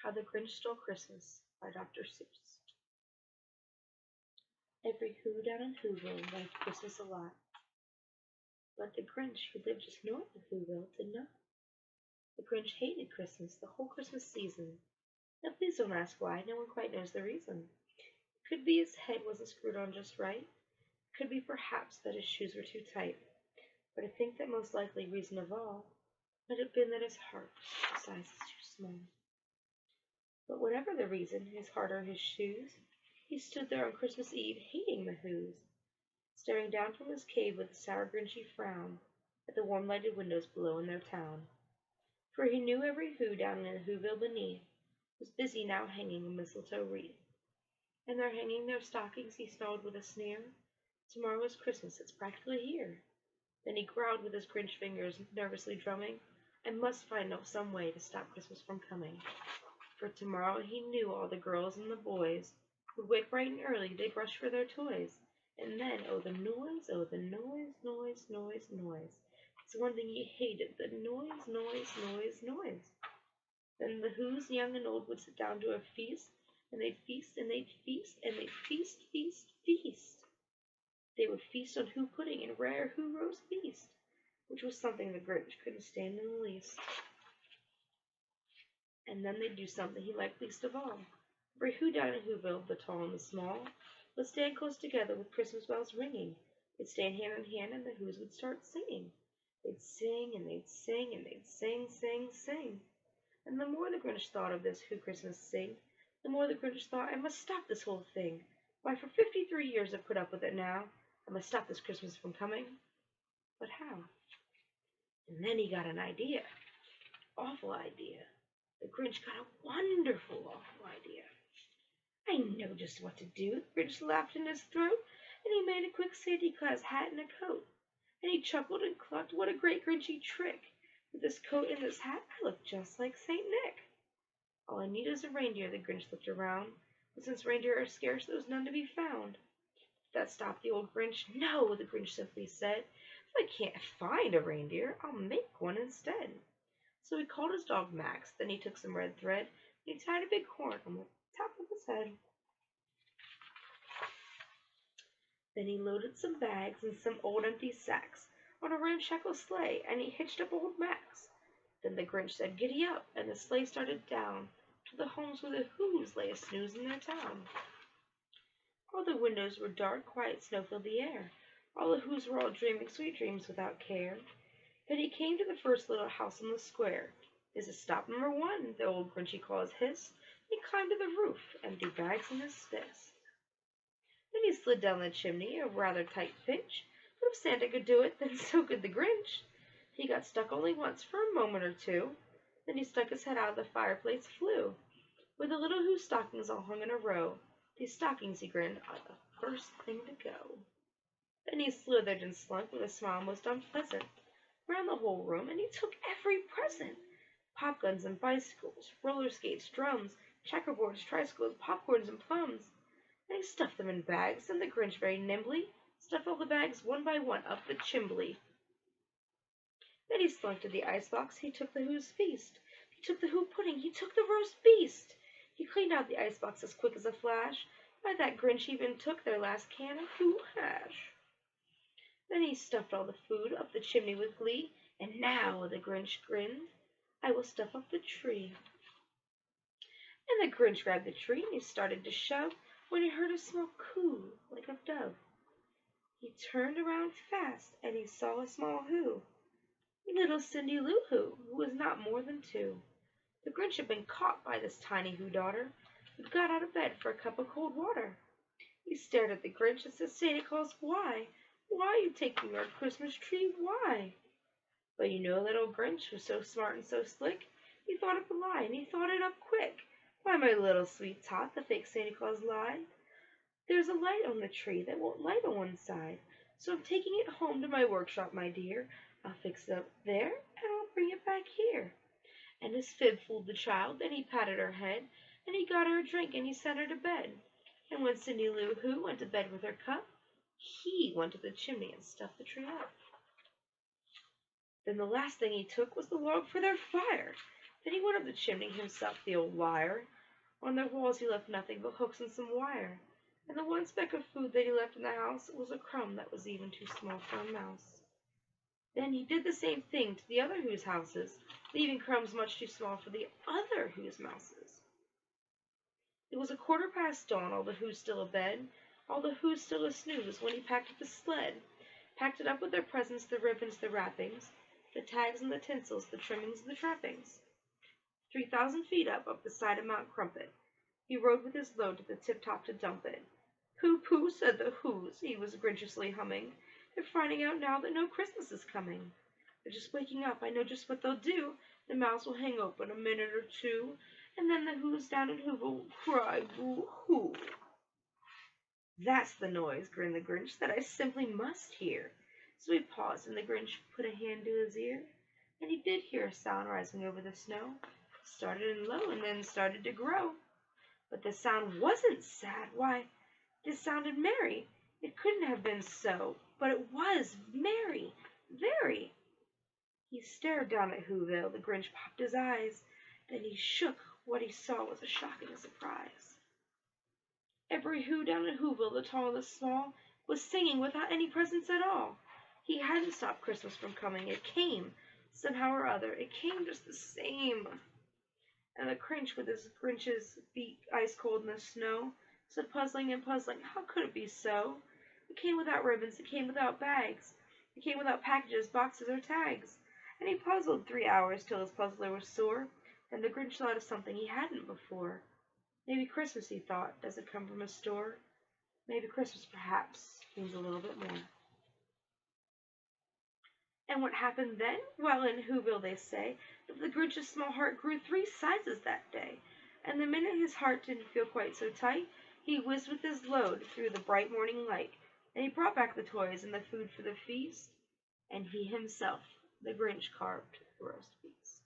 How the Grinch Stole Christmas by Dr. Seuss. Every Who down in Whoville liked Christmas a lot, but the Grinch, who lived just north of Whoville, did not. The Grinch hated Christmas the whole Christmas season. Now please don't ask why, no one quite knows the reason. It could be his head wasn't screwed on just right. It could be perhaps that his shoes were too tight. But I think that most likely reason of all might have been that his heart was size is too small. But whatever the reason, his heart or his shoes, he stood there on Christmas Eve hating the Whos, staring down from his cave with a sour grinchy frown at the warm lighted windows below in their town. For he knew every Who down in the Whoville beneath was busy now hanging a mistletoe wreath. And they're hanging their stockings, he snarled with a sneer. Tomorrow is Christmas, it's practically here. Then he growled with his Grinch fingers nervously drumming, I must find out some way to stop Christmas from coming. For tomorrow he knew all the girls and the boys would wake bright and early, they'd rush for their toys. And then, oh the noise, noise. It's one thing he hated, the noise. Then the Whos, young and old, would sit down to a feast, and they'd feast, and they'd feast, and they'd feast. They would feast on Who pudding and rare Who roast beast, which was something the Grinch couldn't stand in the least. And then they'd do something he liked least of all. Every Who down in Whoville, the tall and the small, would stand close together with Christmas bells ringing. They'd stand hand in hand, and the Whos would start singing. They'd sing, and they'd sing, and they'd sing. And the more the Grinch thought of this Who Christmas sing, the more the Grinch thought, I must stop this whole thing. Why, for 53 years I've put up with it now. I must stop this Christmas from coming. But how? And then he got an idea. Awful idea. The Grinch got a wonderful, awful idea. I know just what to do. The Grinch laughed in his throat, and he made a quick Santa Claus hat and a coat. And he chuckled and clucked, what a great Grinchy trick. With this coat and this hat, I look just like Saint Nick. All I need is a reindeer, the Grinch looked around. But since reindeer are scarce, there was none to be found. That stopped the old Grinch. No, the Grinch simply said. If I can't find a reindeer, I'll make one instead. So he called his dog Max, then he took some red thread, and he tied a big horn on the top of his head. Then he loaded some bags and some old empty sacks on a ramshackle sleigh, and he hitched up old Max. Then the Grinch said, giddy up, and the sleigh started down to the homes where the Whos lay a-snooze in their town. All the windows were dark, quiet snow filled the air. All the Whos were all dreaming sweet dreams without care. Then he came to the first little house on the square. This is stop number 1, the old Grinchy claws hissed. He climbed to the roof, empty bags in his fist. Then he slid down the chimney, a rather tight pinch, but if Santa could do it, then so could the Grinch. He got stuck only once for a moment or two. Then he stuck his head out of the fireplace, flew, where the little Who stockings all hung in a row. These stockings, he grinned, are the first thing to go. Then he slithered and slunk with a smile most unpleasant round the whole room, and he took every present. Pop guns and bicycles, roller skates, drums, checkerboards, tricycles, popcorns, and plums. And he stuffed them in bags, and the Grinch very nimbly stuffed all the bags one by one up the chimbley. Then he slunk to the icebox, he took the Who's feast. He took the Who pudding, he took the roast beast. He cleaned out the icebox as quick as a flash. By that Grinch even took their last can of Who hash. Then he stuffed all the food up the chimney with glee, and now, the Grinch grinned, I will stuff up the tree. And the Grinch grabbed the tree, and he started to shove, when he heard a small coo, like a dove. He turned around fast, and he saw a small Who, little Cindy Lou Who was not more than 2. The Grinch had been caught by this tiny Who daughter, who got out of bed for a cup of cold water. He stared at the Grinch and said, Santa Claus, why? Why are you taking our Christmas tree? Why? But you know that old Grinch was so smart and so slick, he thought up a lie, and he thought it up quick. Why, my little sweet tot, the fake Santa Claus lied. There's a light on the tree that won't light on one side, so I'm taking it home to my workshop, my dear. I'll fix it up there, and I'll bring it back here. And his fib fooled the child, then he patted her head, and he got her a drink, and he sent her to bed. And when Cindy Lou Who went to bed with her cup, he went to the chimney and stuffed the tree up. Then the last thing he took was the log for their fire. Then he went up the chimney himself, the old liar. On the walls he left nothing but hooks and some wire, and the one speck of food that he left in the house was a crumb that was even too small for a mouse. Then he did the same thing to the other Who's houses, leaving crumbs much too small for the other Who's mouses. It was 1/4 past dawn, all the Who's still abed, all the Who's still a snooze, when he packed up the sled, packed it up with their presents, the ribbons, the wrappings, the tags and the tinsels, the trimmings and the trappings. 3,000 feet up the side of Mount Crumpet, he rode with his load to the tip-top to dump it. "Pooh, pooh," said the Who's, he was grinchiously humming. "They're finding out now that no Christmas is coming. They're just waking up, I know just what they'll do. The mouths will hang open a minute or two, and then the Who's down in Whoville will cry boo-hoo." "That's the noise," grinned the Grinch, "that I simply must hear." So he paused, and the Grinch put a hand to his ear, and he did hear a sound rising over the snow. It started in low, and then started to grow. But the sound wasn't sad. Why, it sounded merry. It couldn't have been so, but it was merry, very. He stared down at Whoville. The Grinch popped his eyes. Then he shook. What he saw was a shocking surprise. Every Who down in Whoville, the tall and the small, was singing without any presents at all. He hadn't stopped Christmas from coming. It came, somehow or other. It came just the same. And the Grinch, with his Grinch's feet ice cold in the snow, stood puzzling and puzzling. How could it be so? It came without ribbons. It came without bags. It came without packages, boxes, or tags. And he puzzled 3 hours till his puzzler was sore. Then the Grinch thought of something he hadn't before. Maybe Christmas, he thought, doesn't come from a store. Maybe Christmas, perhaps, means a little bit more. And what happened then? Well, in Whoville they say that the Grinch's small heart grew 3 sizes that day. And the minute his heart didn't feel quite so tight, he whizzed with his load through the bright morning light, and he brought back the toys and the food for the feast, and he himself, the Grinch, carved the roast beast.